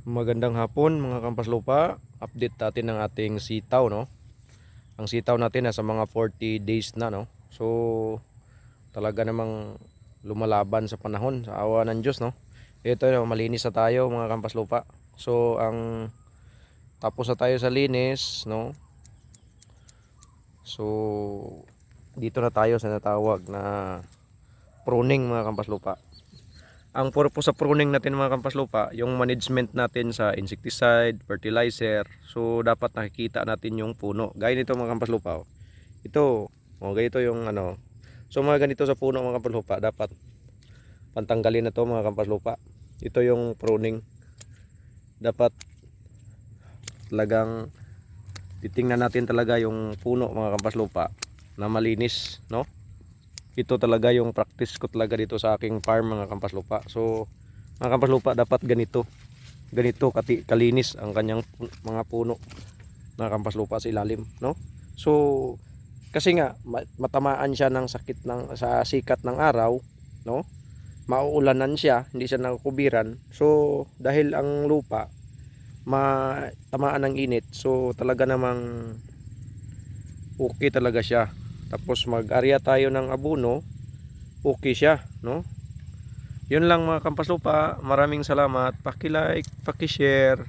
Magandang hapon mga kampas lupa. Update natin ng ating sitaw, no. Ang sitaw natin nasa mga 40 days na, no. So talaga namang lumalaban sa panahon, sa awa ng Diyos, no. Ito, no, malinis na tayo mga kampas lupa. So ang tapos na tayo sa linis, no. So dito na tayo sa natawag na pruning mga kampas lupa. Ang purpose sa pruning natin mga kampas lupa, yung management natin sa insecticide, fertilizer. So dapat nakikita natin yung puno. Gaya nito mga kampas lupa. Oh. Ito, ganito yung ano. So mga ganito sa puno mga kampas lupa, dapat pantanggalin na to mga kampas lupa. Ito yung pruning. Dapat talagang titingnan natin talaga yung puno mga kampas lupa na malinis, no? Ito talaga yung practice ko talaga dito sa aking farm mga kampas lupa. So mga kampas lupa, dapat ganito kalinis ang kanyang mga puno mga kampas lupa sa ilalim, no? So kasi nga matamaan siya ng sakit sa sikat ng araw, no? Mauulanan siya, hindi siya nakukubiran. So dahil ang lupa matamaan ng init, so talaga namang okay talaga siya. Tapos mag-area tayo ng abono, okay siya, no? Yun lang mga kampas lupa. Maraming salamat. Paki-like, paki-share.